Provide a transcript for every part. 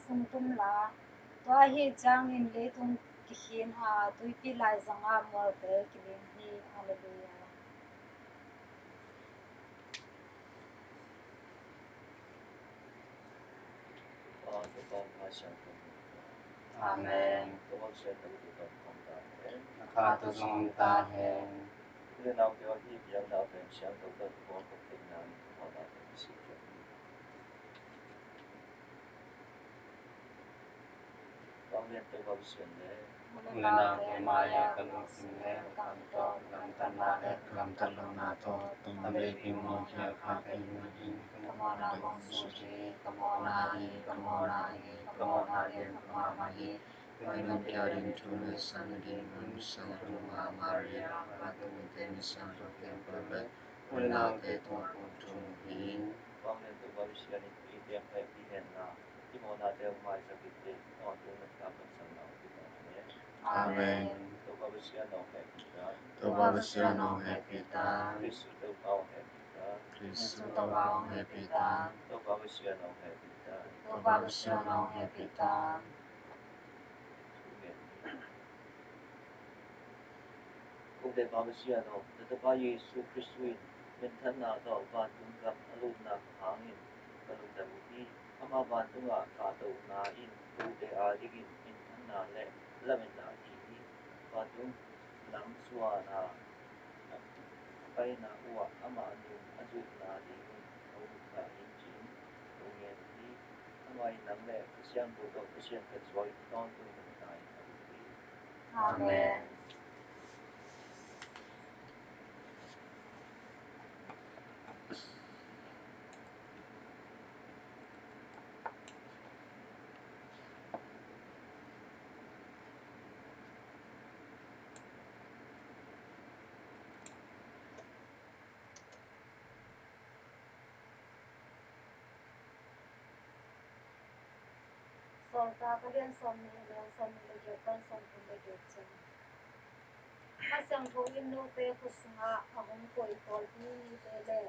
sung tum la tua hi chang in le tung ki hin a tui pi lai zanga mor te kilin hi hallelujah. Amen. Khá tu song ta hen. Nên nào cho hi biang đạo bên sáng đầu đất có một tình năng họ đã được sử dụng. Con nên tự vào sườn lễ. Mulina ke maya kalung single kam to lam tana le lam talona to tamre pimo kya kha kai in kamona gong suji kamona le kamama hi Kailan kyarin chule sanadin un sanadunga Maria Ratu temi santo kempele Mulina ke to kuntum hin Con nên tự vào sườn lễ khi biang hay khi hẹn là khi mà na đều mai sa kịch tế họ cũng được cảm ơn sang nào khi nào nhé. Amen. Tự vào sườn nào hay khi ta. Tự vào sườn nào hay khi ta. Kristu tự vào hay khi ta. Kristu tự vào hay khi ta. Tự vào sườn nào hay khi ta. Tự vào sườn nào hay khi ta. Cũng để vào sườn nào, để vào Giêsu Kristu bên thân nào đó và tung gặp alun na hangin alun na uti ama van tunga ka to na in tu de a digin in thân na le lamen na hi và tung lam suwa na pai na uwa ama anu aju na di au ka in jin tu nge ni ama in nang le siang tu do siang ke swai ton tu na ai Amen. Solta kalian suami lagi kan suami lagi ceng. Masang ko inu te kusunga ahong ko itol ni tele.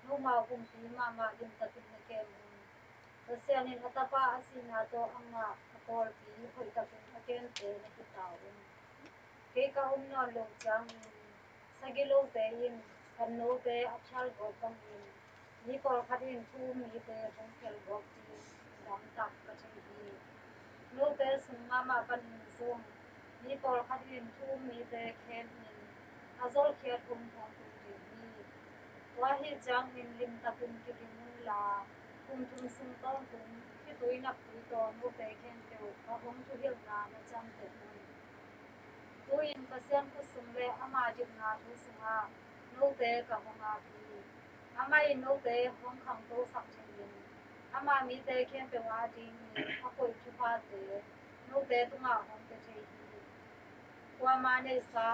No magum pi mama dim takin na kem. Kasi anin atapa asina to ang atol pi ko takin aken te na kitawin. Kay ka na lo jang sa gilo te in kanno te achal go pang in. Ni ko kadin tu mi te hong kel go ti dam tak ka hi. No te sung mama pan sung ni por kadin tu mi te khen in azol khet thong tu di ni wa hi jang in lim takin ki lim la thum sung tong tum ki tui nak tui to no te khen te ka hong tu hil na cham te tu in ka sian ku sung le ama dik na tu sunga no te ka honga pi ama in no te hong khang to sak thin ama mi te khen pe wa ding ni a koi chu pa te no te tu nga hong te thei hi kwa ma ne sa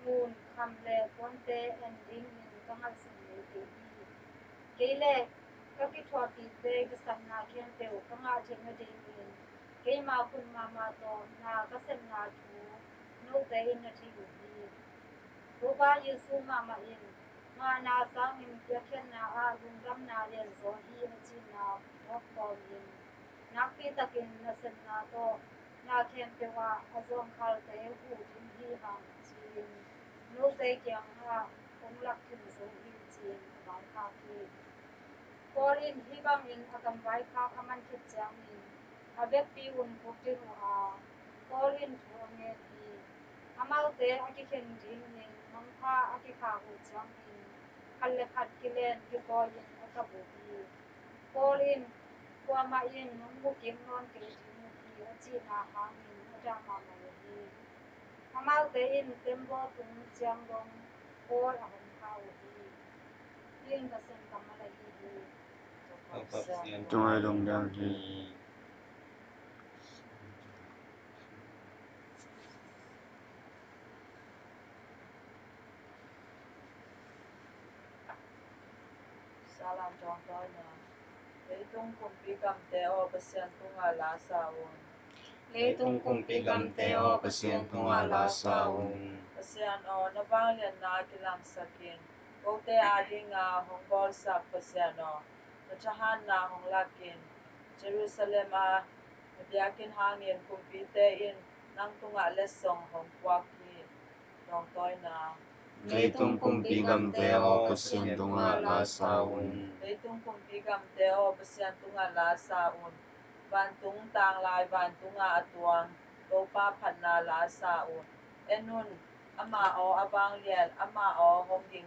mun kham le kon te ending in ka ngal sin le te hi ke le ka ki thwa pi te ka sam na khen te o ka nga theng na ding in ke ma kun ma to na ka sen na thu no te in na thi hi tu ba Yesu ma in ma na sang in ya khen na a lung ram na len zo hi na chi na ho ko in na pi takin na sen na to na khen pe wa azong khal te hu din hi hang chin no te kyang ha kong lak kin zo hi chin bang kha ki Korin hi bang in agam vai kha aman ki chang in abek pi un puk din a Korin thu nge hi amal te aki khen ding in mang kha aki kha hu chang in kalle khat kilen ki ko in akabu hi Korin kwa ma in nong mu kim non ke ding hi achi na hang in ada ma ma hi amal te in tembo tung chang dong por a hom kha hi yin ka sen kamala hi Trung ai đồng đang thì Salam trong tôi nè lấy tung cùng bị cầm teo besian tunga la saun Lê tung cùng pi gam teo pasien tunga la saun besian o na bang yan na kilang sakin kote ading hong bol sak besian o nachahan na hong lakin Jerusalem biakin hangin kumpite in nang tunga lesong hong kwaki dong toy na Leitung kumpigam teo pasien tunga la saun. leitung kumpigam teo pasien tunga la saun van tung tang lai van tunga atuan to pa phat na la saun enun ama o abang lian ama o hong ding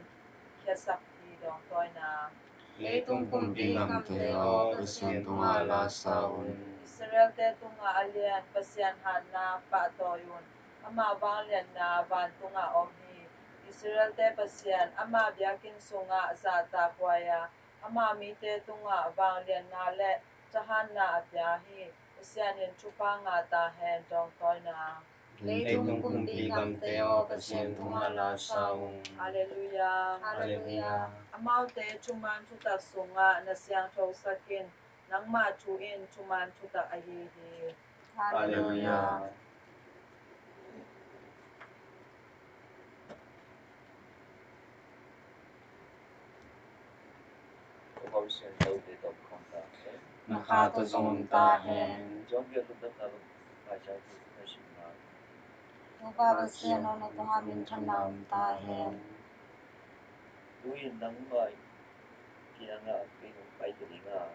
khesak ki dong toy na Leitung kumpigam teo pasien tunga la saun. Israel te tunga alian pasien han na pa toyun ama bang lian na van tunga om hi Israel te pasien ama biakin sunga za ta kwaya ama mi te tunga bang lian na le chahan na abya hi pasien in chupa nga ta hen dong toy na Leitung kumpigam teo pasien tunga la saun. Hallelujah. Hallelujah. Amau te chuman chuta sunga na siang thau sakin nang ma chu in chuman chuta ahi hi. Hallelujah. Proposition đâu để tổng con ta thế Nakata zong ta hen. John biết lúc đất nào phải cháu thì phải sinh mà Nupa pasien ono tunga min chanam ta hen. Lui nắng mà kia ngà cái không phải cái gì ngà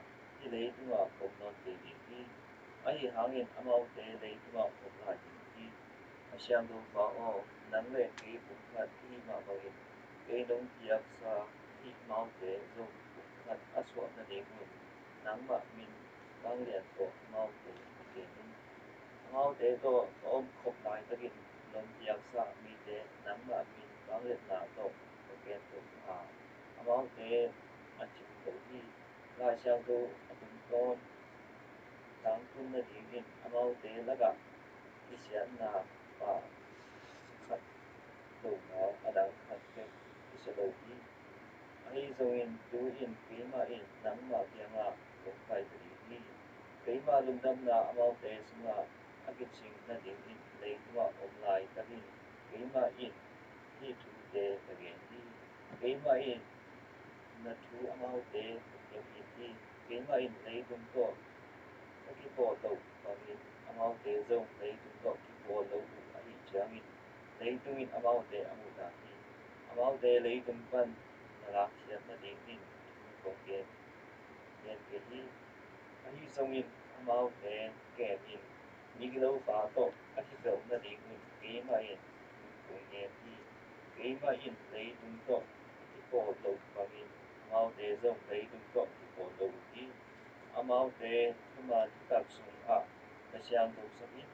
thì lấy tu mà không non cái gì thì ấy hàng in amau để lấy tu mà không là gì thì mà xem đâu bảo nắng lên cái cũng là khi mà bảo in cái đông kia sa khi mau để dùng cũng là aswa na đi mình nắng mà mình bang liền của mau để cái mau để to om khop lại cái đông kia sa mình để nắng mà mình bang liền là to cái to mau để anh chịu khổ đi lại sang to anh con đang kun na đi in mau để là cả cái chuyện là và khát đầu nó ở đang khát cái sẽ đầu đi ai rồi in tu in cái mà in nắng mà tiếng là cũng phải tự đi cái mà lùng đâm là mau để xuống là anh cái chuyện là đi in lấy mà online cái cái mà in thì chủ đề cái cái mà in na thu amau te yung hindi kaya nga in naitong ko nakipoto pangin amau te zong naitong ko kipolo ay jangin naitong in amau te amutahi amau te naitong pan nalaksyan na dingin kung yan yan kaya ay zong in amau te kaya in nigilaw pa to at ikaw na dingin kaya nga in kung yan kaya nga in naitong ko kipolo pangin amau te zong naitong ko kipolo di amau te tuman tak sung a nasyang do sakit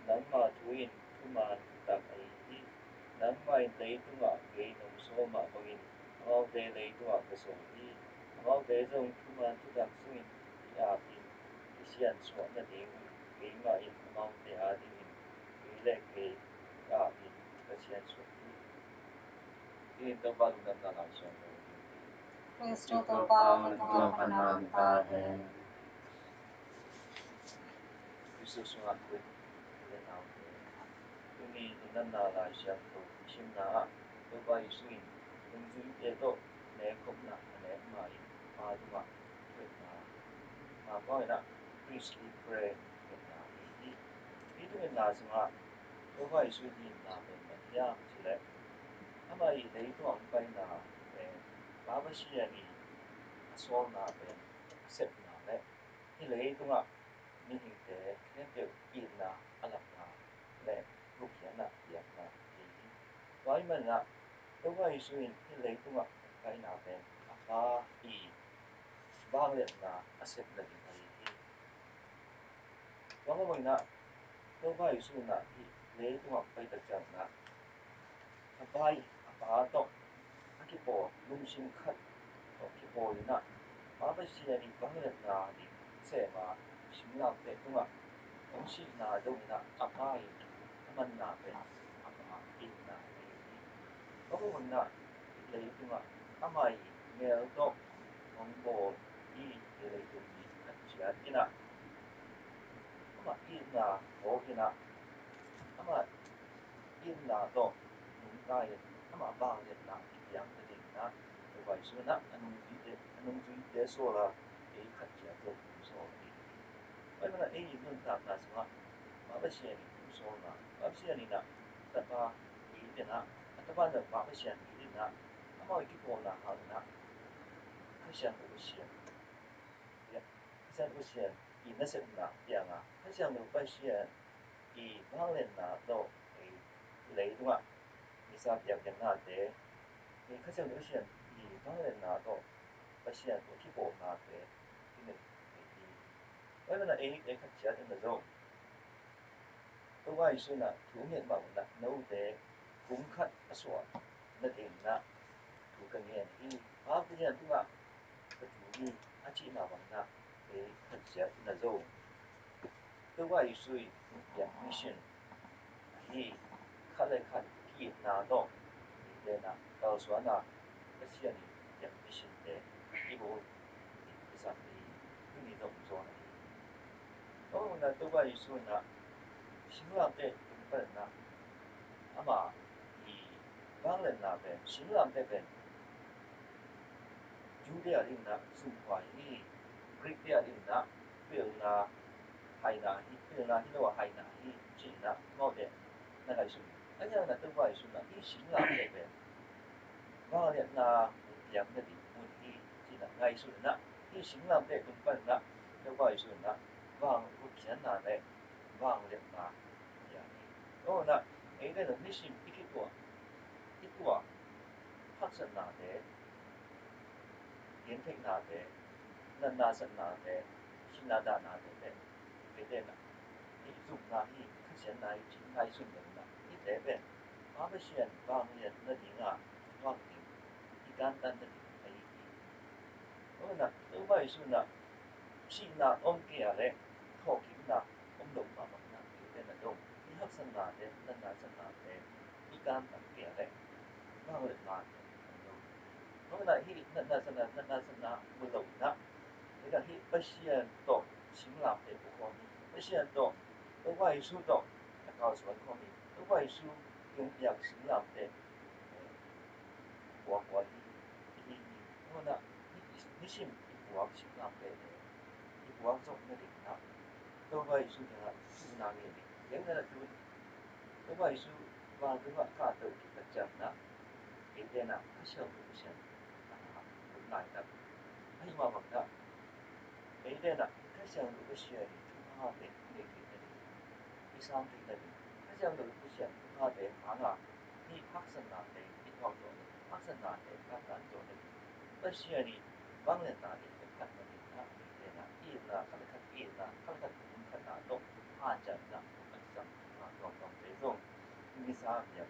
nang matuin tuman tak ay di nang may naitong a kay nung soma pangin amau te naitong a kasoni amau te zong tuman tak sungin iatin isyan so na ding kay main amau te ading kay le kay iatin kasyan so ito ba lugar na lang siya Kristo to pa ono tunga panam ta hen. Jesus nga ko den out Tumi inan na la siya to sim na to ba isuin kung zui ito ne kop na ne mai ma duma wet na ma ko na priestly pray wet na ito na sa to ba isuin din na ben na ya sila ama i dei to ang pai na ba ba siya ni asol na ben set na le ilay ito nga ni hingte kente ina alak na le rukya na yak na wai man na to ba isuin ilay ito nga kay natin apa i bakit na asep na din ay wala mo na to ba isuin na ilay ito nga kay tagyang na abay apa to akipo lumsing kat o kipo na ba siya ni bakit na di sema simula pe tunga kungsi na daw na apay naman na pe apa in na ako na ilay tunga amay ngel to ang bo i ilay tungi at siya ina ama in na o ina ama in na to nung kaya ama bakit na iyang na din na Wai su na anong vite so la e kat siya to so Mana ini nun tak na semua. Apa sih ni usul na? Apa sih ni na? Tapi ini na. Tapi ada apa sih ini na? Ama ikut pun na hal na. Kasihan tu kasihan. Ya, kasihan tu kasihan. Ini nasib na yang na. Kasihan tu kasihan. I balen na do i lấy đúng không ạ? Misal biar na de. I kasihan tu kasihan. I balen na do kasihan tu kipo na de. Ini. Vậy là ấy các trẻ em là rồi. Tôi quay xuống là thủ miệng bảo là nấu để cúng khất xóa là tiền là thủ cần nghe thì bao bây giờ tôi bảo cái thủ đi chị mà bằng là để các trẻ em là rồi. Tôi quay xuống là mission thì khất lại khất kỹ nào đó để là tao xóa là cái chuyện này là mission để đi bộ đi sang đi cái gì đó xóa này. Là tôi quay xuống là 신랑 때 공부했나 아마 이 방렌나 배 신랑 때배 주대아린나 순화이 그리대아린나 배우나 하이나 배우나 히노와 하이나 이 지나 뭐데 나가 있어 아니야 나 뜨고 있어나 이 신랑 때배 방렌나 양들이 문이 지나 가 있어나 이 신랑 때 공부했나 뜨고 있어나 방 우편나네 방렌나 na ấy đây là mission ít của phát sinh nào để tiến thích nào để lần nào sinh nào để xin nào đã nào để cái đây là ý dụng nào ý thực hiện nào chính ngay xuân đến là ít để về mà bây giờ bao nhiêu là tiếng à bao nhiêu ý簡单的ấy là tôi bây giờ là xin nào ông kia đấy thọ kính nào ông đồng mà bằng nào cái đây là đồng ý học sinh nào để lần nào sinh nào để ý簡单kia đấy bao nhiêu là Mana hi na belum na. Ika hi pasien to simlam te ko ni. Pasien to wai su to kao suan ko ni. Wai su yung yak simlam te wa hi mana hi sim wa simlam te hi wa zo na dik na. To wai su na su na ni. Yang na tu to wai su wa ka ka to ki ka cham na. Ite na pasien ko pasien. Lại tập hay mà bằng đó ấy đây là các trường được cái chuyện chúng ta để đi sang thì là các trường được cái chuyện chúng ta để phá là đi phát sinh là để đi học rồi phát sinh là để phát triển rồi cái chuyện này bằng lên là để phát triển là để là yên là các yên là các cũng phải là động phát triển là phát triển là còn thế rồi đi sang thì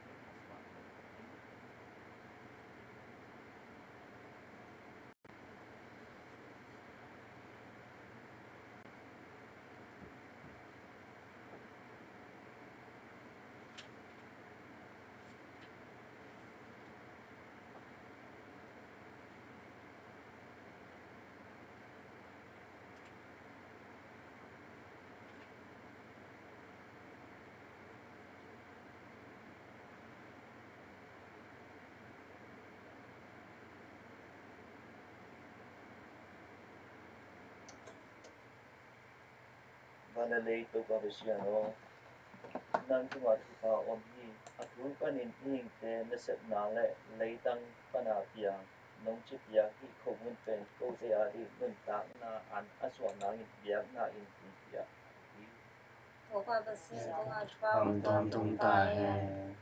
Vanalay to Pavisiano, Nangkuma Tupa Omni, Atrupanin Ning Te Nasip Nale, Laytang Panapiang, Nong Chipia, Hi Komun Pen, Ko Te Adi, Nunta Na, An Aswan Nangin Biak Na In Pia. Opa basi tunga हम pao तुमता है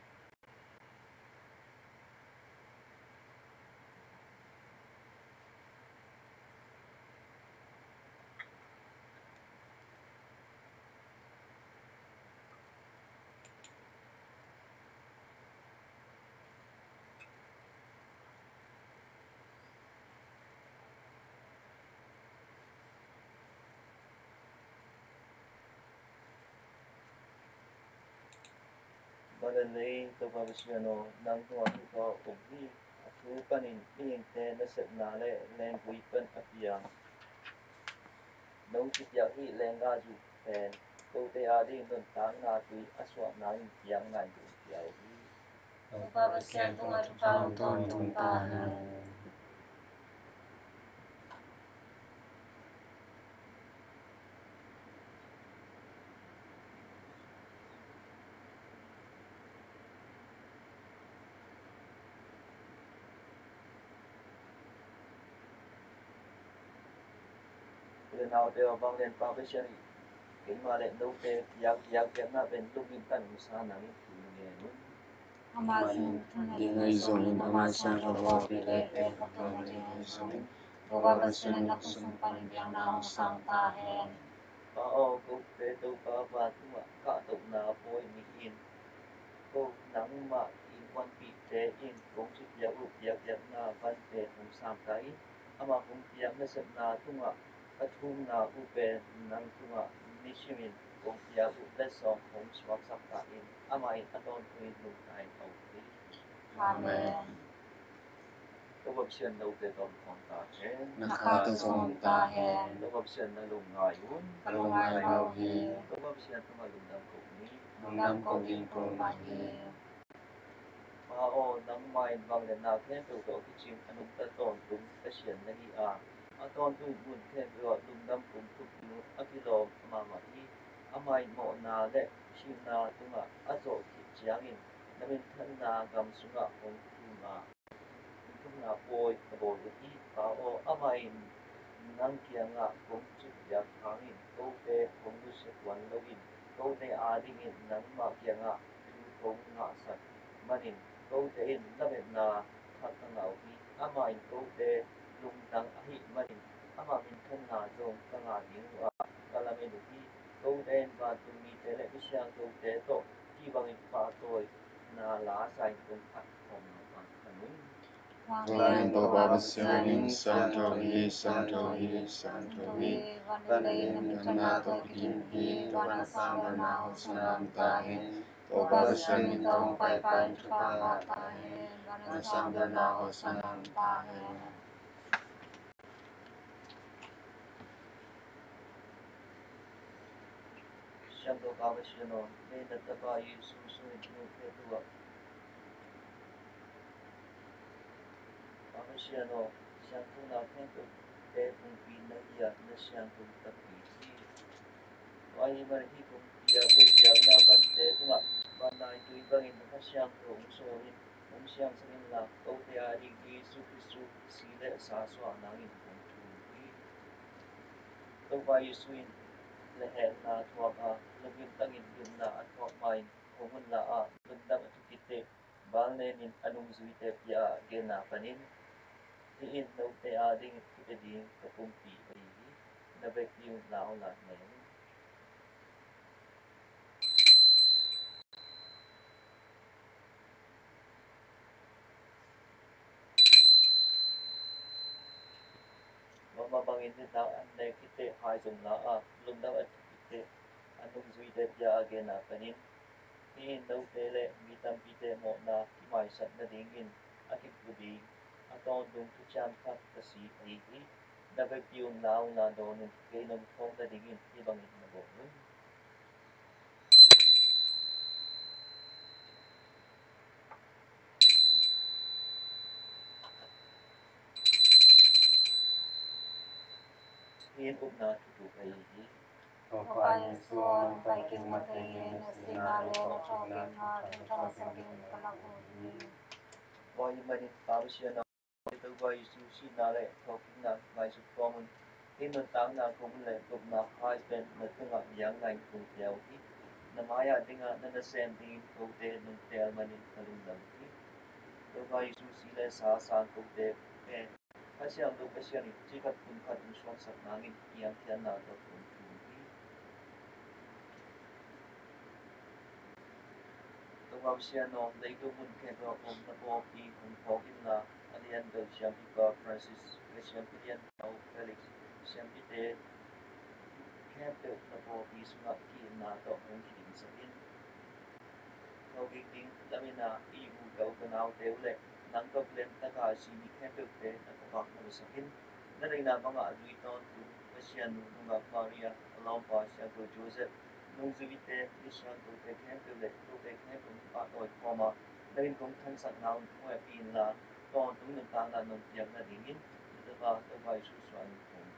Vanalay to Pavisiano, Nangkuma Tupa Omni, Atrupanin Ning Te Nasip Nale, Languipan Apiang, Nong Chipia, Hi Langazu Pen, Ko Te Adi, Nunta Na Tui, Aswan Nangin Biak Na In Pia. Opa basi tunga pao तुमता है the now they are bang len pa besya ni kin ma le no te yak na ben lu min tan sa na ni tu ne no Amazing Dingay zongin amasan kabo pile pekapon dingay zongin Pagbabasin na kusumpan ibiyang naong sang tahen Pao go te to pa ba tu ka to na boy ni in go nang ma in wan pi te in gong chi ya u ya na van te hong sam tai ama hong ya na se na tu ma athum na u pe nang tu ma ni shimin gong ya u le so hong swak sak ta in ama in aton tu in lu tai au ti Amen. Lo bab sian lo te tom thong ta he Nakatazong tahen lo bab sian na lu ngayun Kalungay mauhi lo bab sian tu ma lu dang ko ni Nungnam koging kumahi Pao nang mai bang le na khen tu to ki chim anum ta ton tum ta sian na hi a ton tu mun khen tu lum dam kum tu nu akilo ma ma hi amai mo na le chim na tu ma a zo ki chiang in na min than na gam sunga hong tu ma tu na poi ka bo lu hi pao amai nang kia nga kong chu ya khang in ko te kong lu se wan lo in ko te a ding in nang ma kia nga tu kong nga sat manin ko te in na ben na khat na nau hi ama in ko te lung dang a hi manin ama min than na zong ka nga ding wa kala me lu hi ko te in ba tu mi te le bi siang ko te to ki bang in pa toi na la sai kong khat kong na ba kanun Lain pagbabasin santohi Vanilin kanato kinhi Vanasang naho sanam tahen Pagbabasin itong paypayin trukama tahen Vanasang naho sanam tahen Shanto Kavashino, Veda Taba Yesu Sui Nuketua. Kavashino, Shanto Na Kento, Devun Pinaya, Nashanto Tapiti. Wai Marhi Kumpia, Upiana Bante, Tuma, Banai Tuibang in the Shanto, Umsoin, Umshan Sanilla, Oteari, Yesu Christu, Sile Saswa Nangin Kumpi. Tova Yesuin, Leher na tuwaga, lugim tangin yun na at wakmain, kumun na lundang at kite, balnenin anong zuite pia genapanin, diin daw te ading kiteding kapumpi rihi, nabek yung naulat na yun. Mamabangin din na anay kite hay zong na lundang at kite, anong zuite pia genapanin, diin daw tele mitam pite mo na kimaysat na dingin, akit buding, atong dung kuchan kat kasi rihi, nabek yung nauna doon kay nung kong na dingin ibang inabonon. Iyan na tutukayihi. Opayin suon paiking matayin Sinale na choking heart and choking palakuhi Why manin pabasya na ito ba Yesu nale talking na may sa common tinutang na kumulay kung na husband na tunga yang ngay kung tiyawti na maya dinga na nasending kote nung tel manin kalundangti ito ba Yesu sila sa saan kote kasi ang lupasya ni sikat kung katuswang sa nangin iyang tiyan na ito kung tuwi Tawagsiano, laito mun kento om na po pi kung pogin na alian daw siyang iba Francis siyang pilihan daw Felix siyang pite kento na po pi sunga ki na to kung kiling sakin Tawaging lamin na iu daw kanaw te ule nang problem na ka si ni kento te nakabak na sakin na rin na mga aduiton kung pasyan nung Maria Alompa siya ko Joseph nung zubite ni siyang kote kento le kote kento patoi koma darin kong kan sa naon mo pin la ton tung nang tang na nung tiyak na dingin ito ba ito ba isusuan kong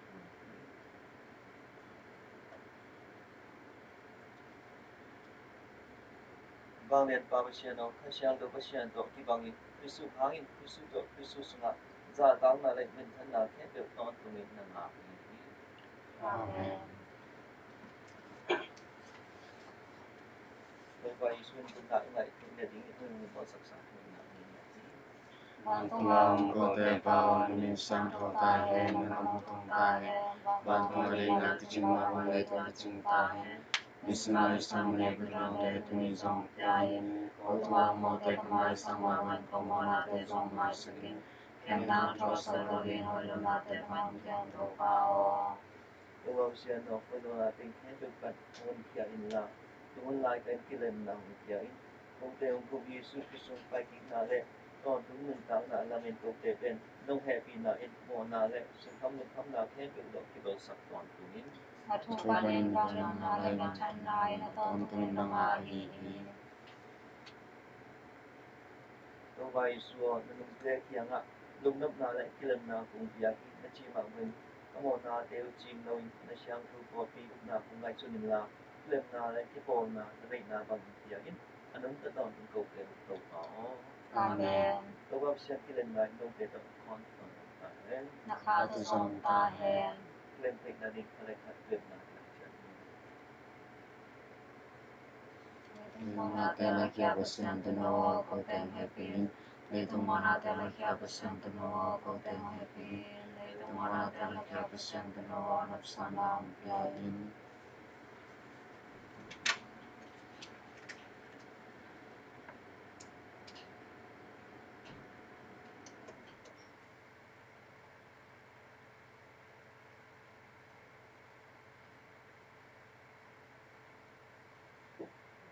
Banglian Babasiano, Kasiando Basiando, Kibangin, Krisu Hangin, Krisu to, Krisu Sunga, Za Dang na Lek Min Tan na Kento Ton Tumit na Nga Amen. Tôi quay xuyên cũng đã lại cũng để tính hơn có sắc sắc hơn là mình là gì. Ban tulang ko te pao ni sang tho ta he na nam tong ta he. Ban tung ri na ti ching ma le to na ching ta he. Isma isam ne grang le tu ni zong pya he. Ko tua mo te kamai sang wa man ko mo na te zong mai sakin. Kem na tro sa lo hin ho lo na te man kyang tho pao. Tôi sẽ nói với tôi là tình thế được cận hơn kia in là tôi lại cái lần nào kia in công ty ông cũng Giêsu Christ phải kinh na lệ còn đúng mình tạo na là mình công ty bên nông happy na in mua na lệ sự thăm na khen được đó cái đó sắc toàn tụi in Mà thu ba nên ba nên na lên na chân nai na tôn tụi na nga hi hi. tôi vai xua nó nông thế kia ngạ lùng nấp na lệ cái lần nào cũng kia nó chỉ mà mình có na đều chim đâu nó sáng thu copy na cũng ngay cho mình là lần na lệ cái bộ na nó đây na bằng kia in anh ứng tất đòn những câu kể câu đó Amen. tôi vào xem cái lần này nông thế đó con đấy Na kha tu zong ta hen. lên phải là định phải là lần nào Mona te la kia basian tu no ko te happy. Le tu mona te la kia basian tu no ko te happy. Le tu mona te la kia basian tu no nap sana pya in.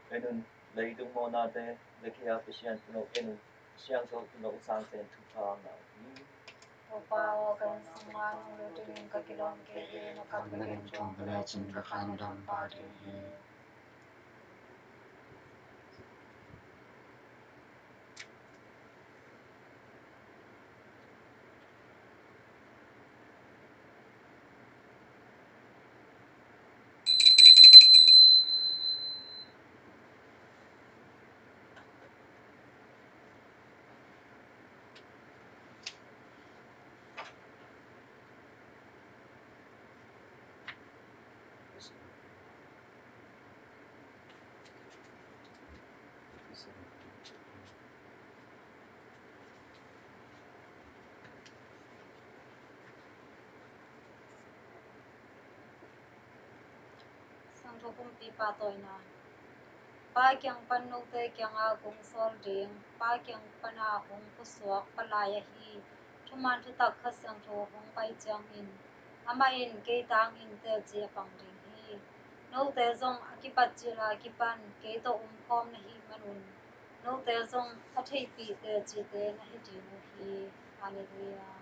Enun lấy tung mona te le kia basian tu no enun siang so tu no sang sen tu pa na Upao kan sungan luting kakilong kiri na Kan na rin chong pala chin ka kan dam pa din hi. sang tho kum pi pa toy na. Pa kyang pan no te kyang a kung sol ding. Pa kyang pan a kung kusuak palaya hi. Thuman thu tak kha sang tho hong pai chang in. Ama in ke tang in te chi pang ding hi. No te zong akipat chi la kipan ke to khom na hi manun. No te zong a thei pi te chi te na hi ji no hi. Hallelujah.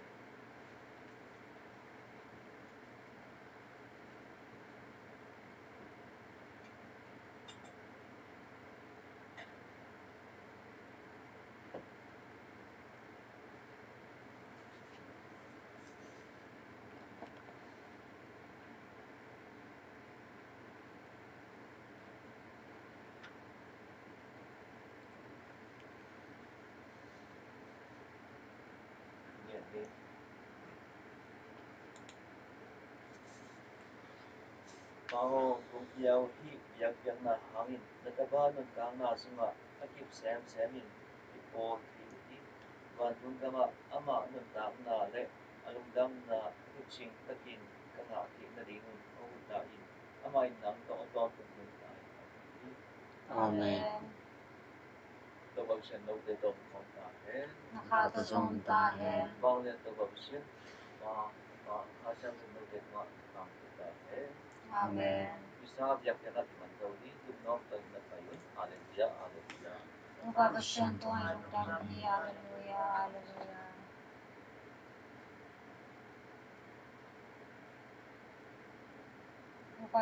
Bao cũng giàu hi việc việc na hangin na ta ba nun kang na sunga akip sem semin ipol thi và nun kama ama nun ta na le alung dam na kuching takin kanga thi na di nun o ta in ama in nam to to nun ta Amen. tôi bảo xin đâu để tôi không ta hết Na kha tu zong ta hen. bao nhiêu tôi bảo xin và khá chẳng đâu để mà làm ta hết Amen. Isa việc cái là mình đâu đi lúc nó tới nó phải Hallelujah Hallelujah Upa pasyan to ay rupang hi. Hallelujah. Hallelujah. Upa